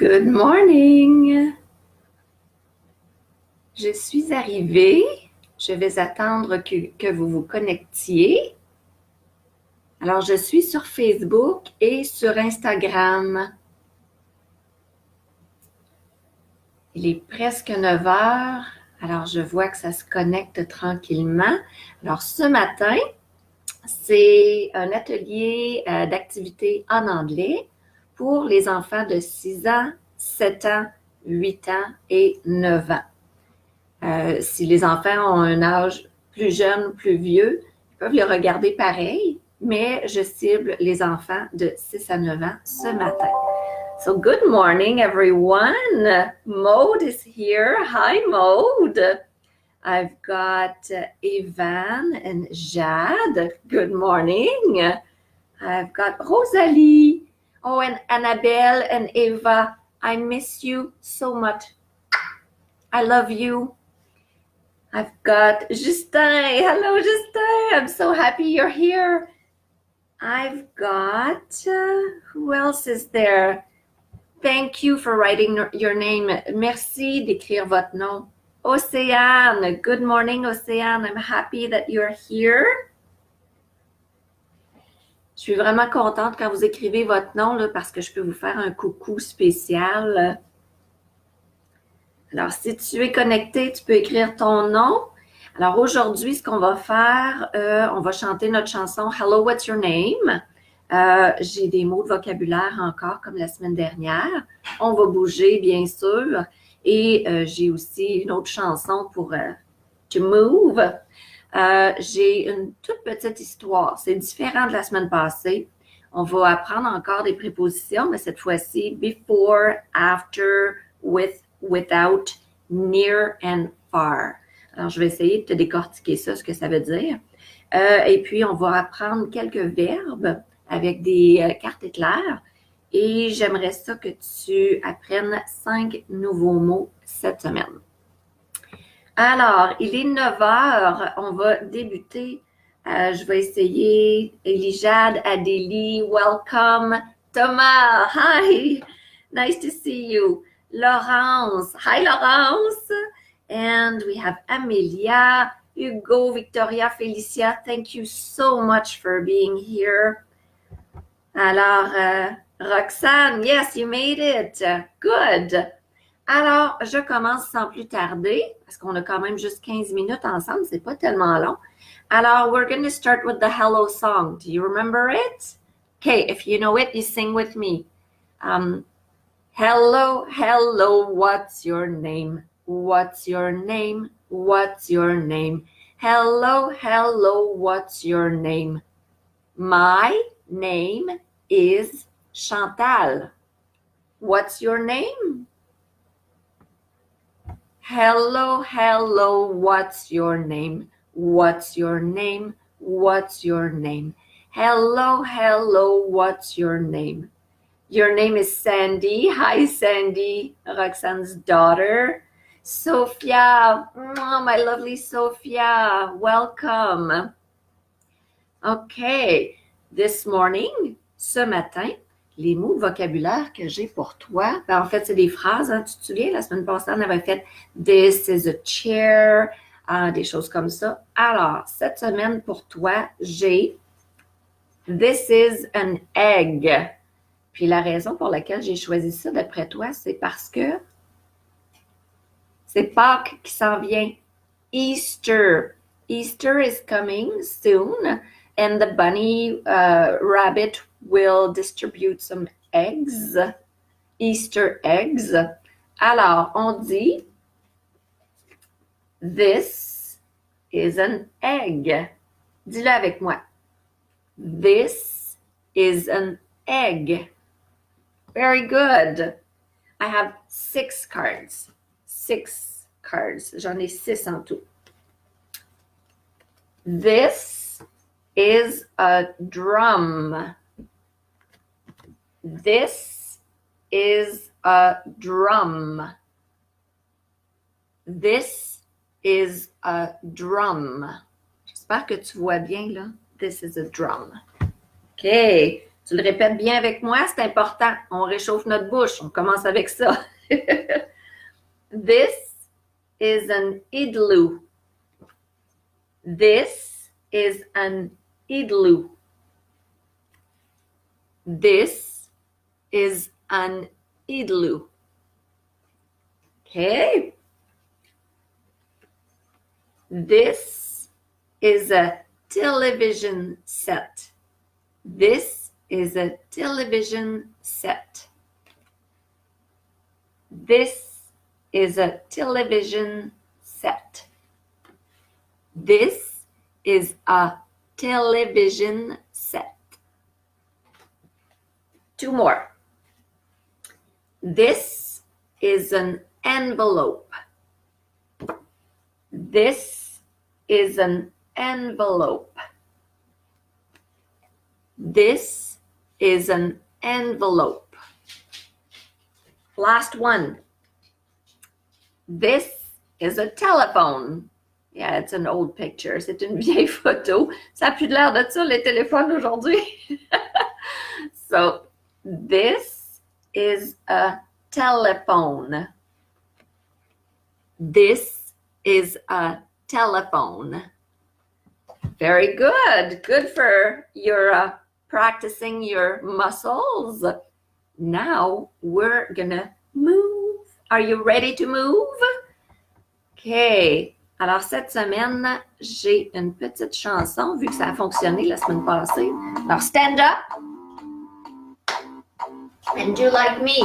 Good morning! Je suis arrivée. Je vais attendre que vous vous connectiez. Alors, je suis sur Facebook et sur Instagram. Il est presque 9 heures. Alors, je vois que ça se connecte tranquillement. Alors, ce matin, c'est un atelier d'activité en anglais pour les enfants de 6 ans, 7 ans, 8 ans et 9 ans. Si les enfants ont un âge plus jeune ou plus vieux, ils peuvent le regarder pareil, mais je cible les enfants de 6 à 9 ans ce matin. So good morning, everyone. Maude is here. Hi, Maude. I've got Evan and Jade. Good morning. I've got Rosalie. Oh, and Annabelle and Eva. I miss you so much. I love you. I've got Justin. Hello, Justin. I'm so happy you're here. I've got, who else is there? Thank you for writing your name. Merci d'écrire votre nom. Océane. Good morning, Océane. I'm happy that you're here. Je suis vraiment contente quand vous écrivez votre nom là, parce que je peux vous faire un coucou spécial. Alors, si tu es connecté, tu peux écrire ton nom. Alors, aujourd'hui, ce qu'on va faire, on va chanter notre chanson « Hello, what's your name? » J'ai des mots de vocabulaire encore, comme la semaine dernière. On va bouger, bien sûr. Et j'ai aussi une autre chanson pour « To move ». J'ai une toute petite histoire. C'est différent de la semaine passée. On va apprendre encore des prépositions, mais cette fois-ci, before, after, with, without, near and far. Alors, je vais essayer de te décortiquer ça, ce que ça veut dire. Et puis, on va apprendre quelques verbes avec des cartes éclairs. Et j'aimerais ça que tu apprennes 5 nouveaux mots cette semaine. Alors, il est 9 heures. On va débuter. Je vais essayer. Elijad, Adélie, welcome. Thomas, hi. Nice to see you. Laurence, hi Laurence. And we have Amelia, Hugo, Victoria, Felicia. Thank you so much for being here. Alors, Roxane, yes, you made it. Good. Alors, je commence sans plus tarder, parce qu'on a quand même juste 15 minutes ensemble, c'est pas tellement long. Alors, we're going to start with the hello song. Do you remember it? Okay, if you know it, you sing with me. Hello, hello, what's your name? What's your name? What's your name? Hello, hello, what's your name? My name is Chantal. What's your name? Hello, hello, what's your name? What's your name? What's your name? Hello, hello, what's your name? Your name is Sandy. Hi, Sandy, Roxane's daughter. Sophia, my lovely Sophia, welcome. Okay, this morning, ce matin, les mots de vocabulaire que j'ai pour toi, ben en fait, c'est des phrases. Hein, tu te souviens, la semaine passée, on avait fait « This is a chair », des choses comme ça. Alors, cette semaine, pour toi, j'ai « This is an egg ». Puis la raison pour laquelle j'ai choisi ça, d'après toi, c'est parce que c'est Pâques qui s'en vient. Easter. Easter is coming soon. And the bunny rabbit will distribute some eggs, Easter eggs. Alors, on dit, this is an egg. Dis-le avec moi. This is an egg. Very good. I have 6 cards. 6 cards. J'en ai 6 en tout. This is a drum. This is a drum. This is a drum. J'espère que tu vois bien là. This is a drum. OK. Tu le répètes bien avec moi, c'est important. On réchauffe notre bouche. On commence avec ça. This is an igloo. This is an igloo. This is an igloo. Okay. This is a television set. This is a television set. This is a television set. This is a television set. Two more. This is an envelope. This is an envelope. This is an envelope. Last one. This is a telephone. Yeah, it's an old picture. C'est une vieille photo. Ça n'a plus de l'air de ça, les téléphones aujourd'hui. So, this is a telephone. This is a telephone. Very good. Good for your practicing your muscles. Now we're gonna move. Are you ready to move? Okay. Alors cette semaine, j'ai une petite chanson vu que ça a fonctionné la semaine passée. Alors stand up and do like me.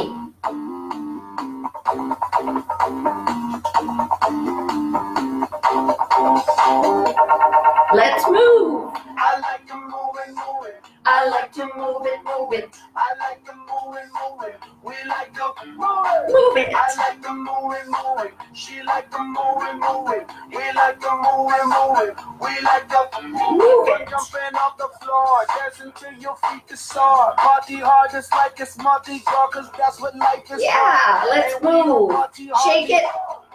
Let's move. I like to move it, move it. I like to move it, move it. I like to move it, move it. We like to move it. Move it. I like to move it, move it. She like to move it, move it. We like to move it, move it. We like to Move it. Jumping off the floor, dancing till your feet is sore. Party hard just like it's Mardi Gras, 'cause that's what life is. Yeah, let's And we don't move. party hard, Shake it.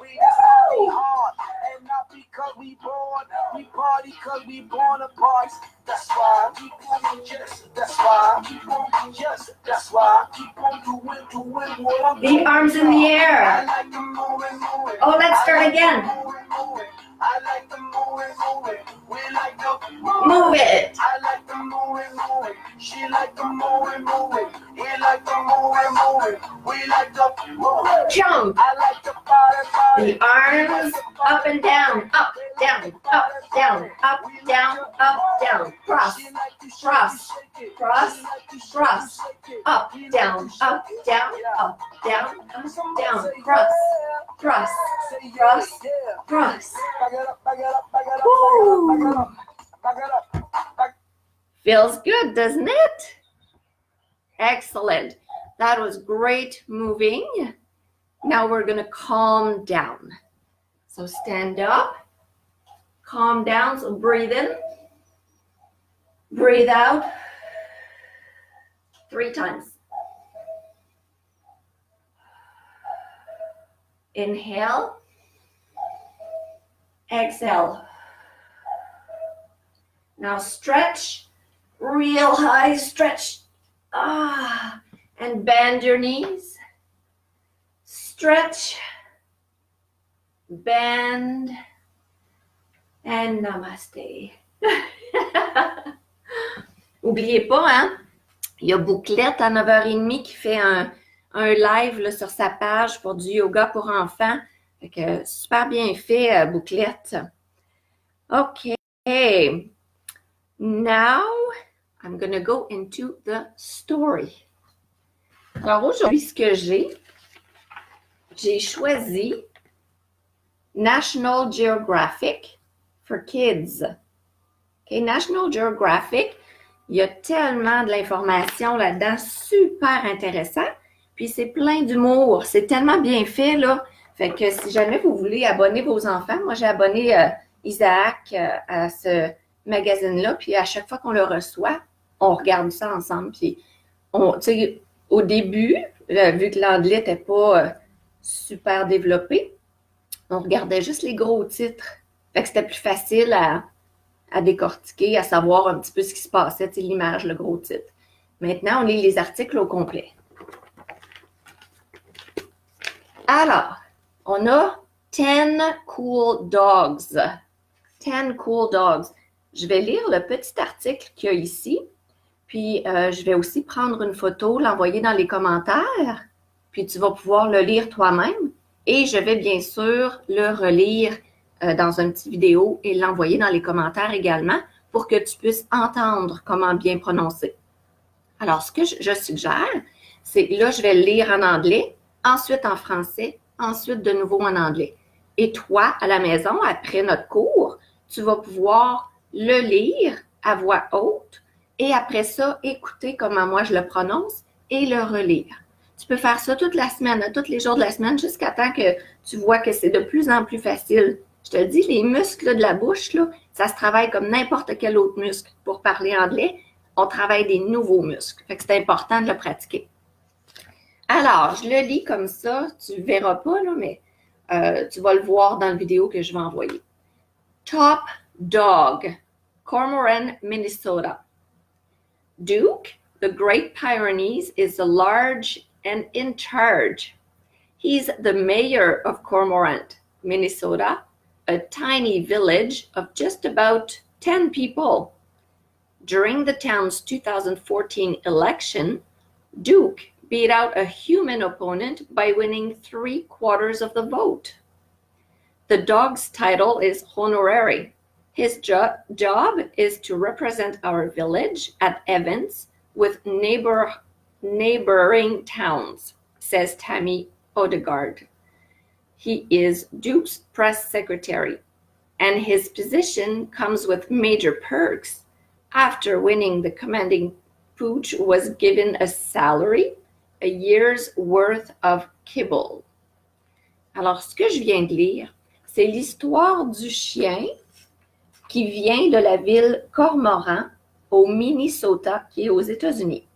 We just party hard, and not because we born. We party 'cause we born apart. That's why keep on, yes. That's why keep on, yes. That's why keep on doing what I'm The arms in the I air. like to move it, move it. Oh, let's start I like again. to move it, move it. I like to move it, move it. We like to Move it. I like to move it, move it. She like to move it, move it. He like to move it, move it. We like to move it. Jump. I like to party. The arms up and down, up, down, up, down, up, down, up, down. Cross, cross, cross, cross. Up, down, up, down, up, down, up, down. Cross, cross, cross, cross. Back it up, back it up, back it up, Woo. back it up, back it up, back it up. Feels good, doesn't it? Excellent. That was great moving. Now we're going to calm down. So stand up, calm down. So breathe in, breathe out 3 times. Inhale, exhale. Now stretch, real high stretch. And bend your knees. Stretch, bend, and namaste. N'oubliez pas, hein, il y a Bouclette à 9h30 qui fait un live là, sur sa page pour du yoga pour enfants. Fait que super bien fait, Bouclette. OK. Now, I'm going to go into the story. Alors aujourd'hui, ce que j'ai choisi National Geographic for Kids. Okay, National Geographic, il y a tellement de l'information là-dedans, super intéressant. Puis c'est plein d'humour, c'est tellement bien fait là. Fait que si jamais vous voulez abonner vos enfants, moi j'ai abonné Isaac à ce magazine-là, puis à chaque fois qu'on le reçoit, on regarde ça ensemble. Puis tu sais, au début, vu que l'anglais n'était pas super développé, on regardait juste les gros titres. Fait que c'était plus facile à décortiquer, à savoir un petit peu ce qui se passait, tu sais, l'image, le gros titre. Maintenant, on lit les articles au complet. Alors, on a 10 cool dogs. 10 cool dogs. Je vais lire le petit article qu'il y a ici, puis je vais aussi prendre une photo, l'envoyer dans les commentaires, puis tu vas pouvoir le lire toi-même. Et je vais bien sûr le relire dans une petite vidéo et l'envoyer dans les commentaires également pour que tu puisses entendre comment bien prononcer. Alors, ce que je suggère, c'est que là, je vais le lire en anglais, ensuite en français, ensuite de nouveau en anglais. Et toi, à la maison, après notre cours, tu vas pouvoir le lire à voix haute et après ça, écouter comment moi je le prononce et le relire. Tu peux faire ça toute la semaine, tous les jours de la semaine, jusqu'à temps que tu vois que c'est de plus en plus facile. Je te dis, les muscles de la bouche, là, ça se travaille comme n'importe quel autre muscle pour parler anglais. On travaille des nouveaux muscles. Fait que c'est important de le pratiquer. Alors, je le lis comme ça. Tu ne verras pas, là, mais tu vas le voir dans la vidéo que je vais envoyer. Top Dog, Cormorant, Minnesota. Duke, the Great Pyrenees, is large and in charge. He's the mayor of Cormorant, Minnesota, a tiny village of just about 10 people. During the town's 2014 election, Duke beat out a human opponent by winning 3/4 of the vote. The dog's title is honorary. His job is to represent our village at events with neighboring towns, says Tammy Odegaard. He is Duke's press secretary, and his position comes with major perks. After winning, the commanding pooch was given a salary, a year's worth of kibble. Alors, ce que je viens de lire, c'est l'histoire du chien qui vient de la ville Cormorant au Minnesota, qui est aux États-Unis.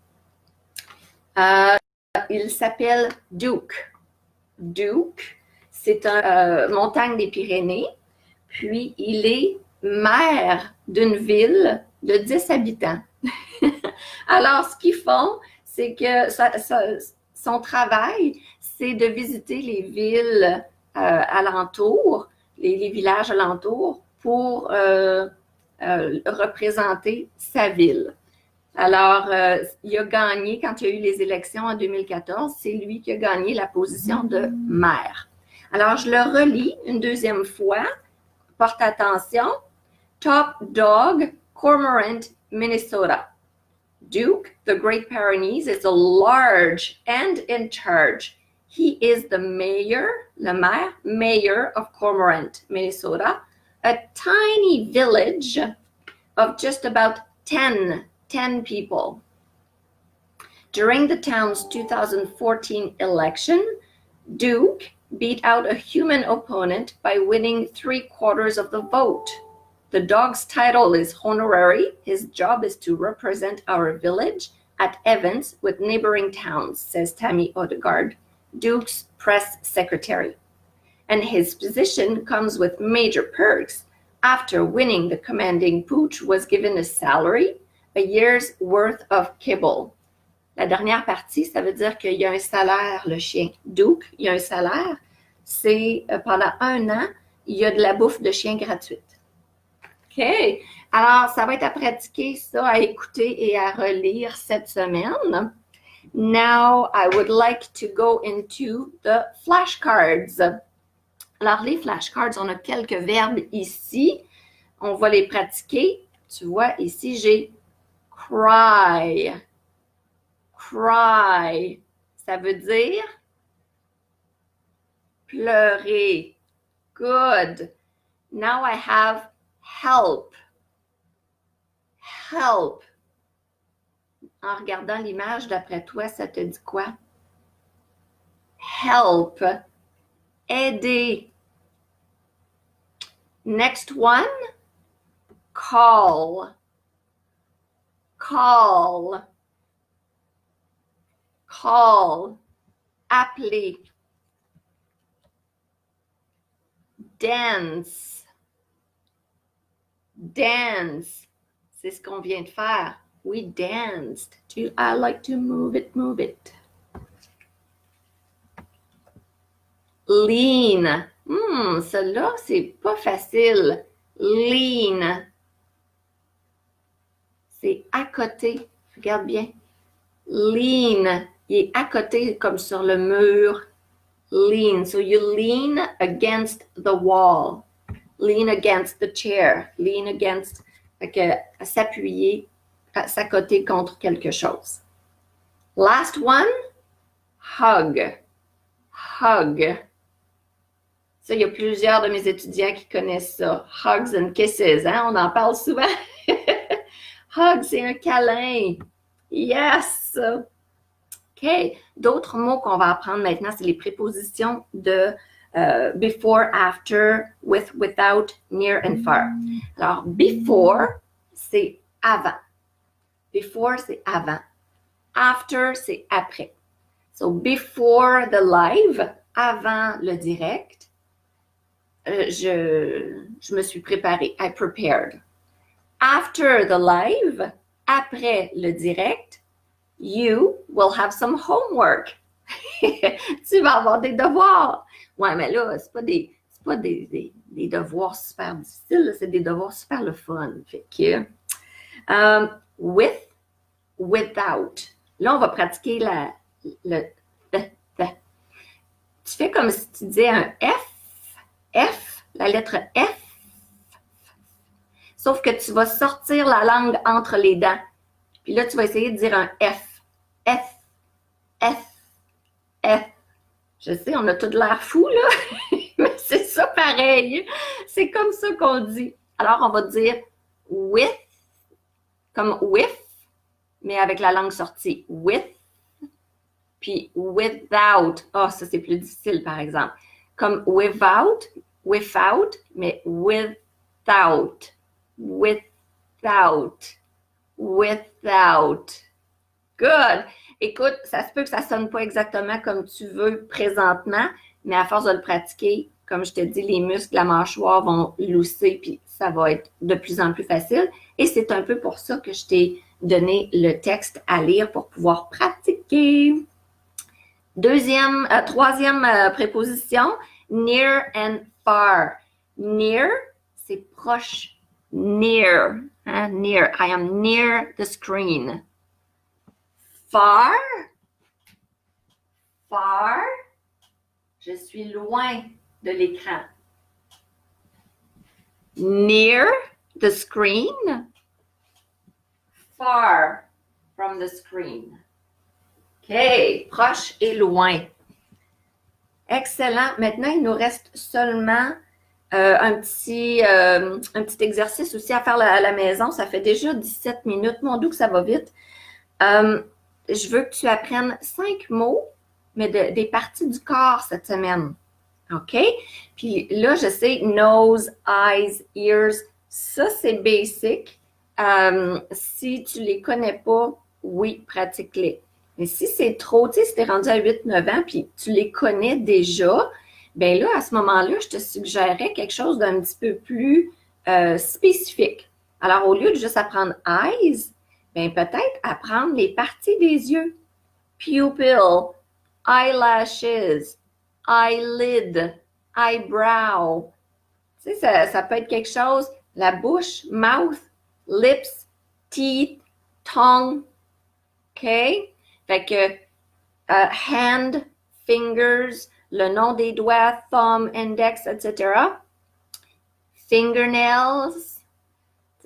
Il s'appelle Duke. Duke, c'est une montagne des Pyrénées, puis il est maire d'une ville de 10 habitants. Alors, ce qu'ils font, c'est que son travail, c'est de visiter les villes alentours, les villages alentours, pour représenter sa ville. Alors, il a gagné, quand il y a eu les élections en 2014, c'est lui qui a gagné la position de maire. Alors, je le relis une deuxième fois. Porte attention. Top Dog, Cormorant, Minnesota. Duke, the Great Pyrenees, is a large and in charge. He is the mayor of Cormorant, Minnesota, a tiny village of just about 10 people. During the town's 2014 election, Duke beat out a human opponent by winning 3/4 of the vote. The dog's title is honorary. His job is to represent our village at events with neighboring towns, says Tammy Odegaard, Duke's press secretary. And his position comes with major perks. After winning, the commanding pooch was given a salary, a year's worth of kibble. La dernière partie, ça veut dire qu'il y a un salaire, le chien. Duke, il y a un salaire. C'est pendant 1 an, il y a de la bouffe de chien gratuite. OK. Alors, ça va être à pratiquer ça, à écouter et à relire cette semaine. Now, I would like to go into the flashcards. Alors, les flashcards, on a quelques verbes ici. On va les pratiquer. Tu vois, ici, j'ai cry. Cry. Ça veut dire pleurer. Good. Now I have help. Help. En regardant l'image, d'après toi, ça te dit quoi? Help. Aider. Next one. Call. Call. Call. Appeler. Dance. Dance. C'est ce qu'on vient de faire. We danced. I like to move it, move it. Lean. Celle-là, c'est pas facile. Lean. C'est à côté. Regarde bien. Lean. Il est à côté, comme sur le mur. Lean. So you lean against the wall. Lean against the chair. Lean against. Fait que s'appuyer, s'accoter contre quelque chose. Last one. Hug. Hug. Ça, il y a plusieurs de mes étudiants qui connaissent ça. Hugs and kisses, hein? On en parle souvent. Hug, c'est un câlin. Yes! OK. D'autres mots qu'on va apprendre maintenant, c'est les prépositions de before, after, with, without, near and far. Alors, before, c'est avant. Before, c'est avant. After, c'est après. So, before the live, avant le direct, je me suis préparée. I prepared. After the live, après le direct, you will have some homework. Tu vas avoir des devoirs. Ouais, mais là, c'est pas des devoirs super difficiles, c'est des devoirs super le fun. Fait que, with, without. Là, on va pratiquer le. Tu fais comme si tu disais un F, la lettre F, sauf que tu vas sortir la langue entre les dents. Puis là, tu vas essayer de dire un F. F, F, F. Je sais, on a tout l'air fou, là, mais c'est ça pareil. C'est comme ça qu'on dit. Alors, on va dire with, comme with, mais avec la langue sortie. With, puis without. Ah, ça, c'est plus difficile, par exemple. Comme without, mais without, without. Good! Écoute, ça se peut que ça sonne pas exactement comme tu veux présentement, mais à force de le pratiquer, comme je te dis, les muscles de la mâchoire vont lousser, puis ça va être de plus en plus facile. Et c'est un peu pour ça que je t'ai donné le texte à lire pour pouvoir pratiquer. Troisième préposition, near and far. Near, c'est proche. Near, hein, near. I am near the screen. Far, je suis loin de l'écran. Near the screen, far from the screen. OK, proche et loin. Excellent. Maintenant, il nous reste seulement un petit exercice aussi à faire à la maison. Ça fait déjà 17 minutes. Mon Dieu, que ça va vite. Je veux que tu apprennes 5 mots, mais des parties du corps cette semaine. OK? Puis là, je sais, nose, eyes, ears, ça, c'est basic. Si tu les connais pas, oui, pratique-les. Mais si c'est trop, tu sais, si tu es rendu à 8-9 ans, puis tu les connais déjà, bien là, à ce moment-là, je te suggérerais quelque chose d'un petit peu plus spécifique. Alors, au lieu de juste apprendre eyes, bien peut-être apprendre les parties des yeux. Pupil, eyelashes, eyelid, eyebrow. Tu sais, ça peut être quelque chose, la bouche, mouth, lips, teeth, tongue. OK? Fait que hand, fingers, le nom des doigts, thumb, index, etc. Fingernails.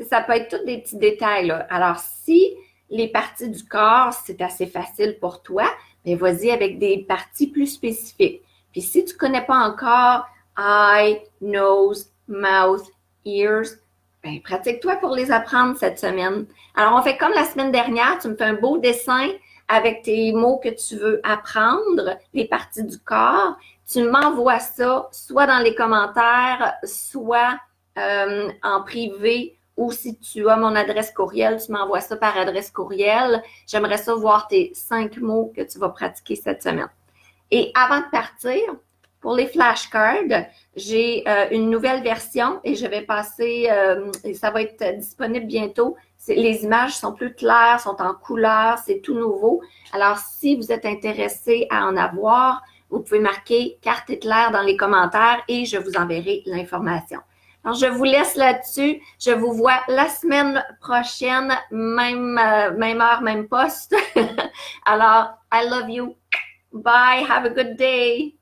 Ça peut être tous des petits détails, là. Alors, si les parties du corps, c'est assez facile pour toi, bien, vas-y avec des parties plus spécifiques. Puis, si tu ne connais pas encore eye, nose, mouth, ears, bien, pratique-toi pour les apprendre cette semaine. Alors, on fait comme la semaine dernière, tu me fais un beau dessin avec tes mots que tu veux apprendre, les parties du corps. Tu m'envoies ça soit dans les commentaires, soit en privé, ou si tu as mon adresse courriel, tu m'envoies ça par adresse courriel. J'aimerais ça voir tes 5 mots que tu vas pratiquer cette semaine. Et avant de partir, Pour les flashcards, j'ai une nouvelle version et je vais passer, et ça va être disponible bientôt. Les images sont plus claires, sont en couleur, c'est tout nouveau. Alors, si vous êtes intéressé à en avoir, vous pouvez marquer carte Hitler dans les commentaires et je vous enverrai l'information. Alors, je vous laisse là-dessus. Je vous vois la semaine prochaine, même heure, même poste. Alors, I love you. Bye. Have a good day.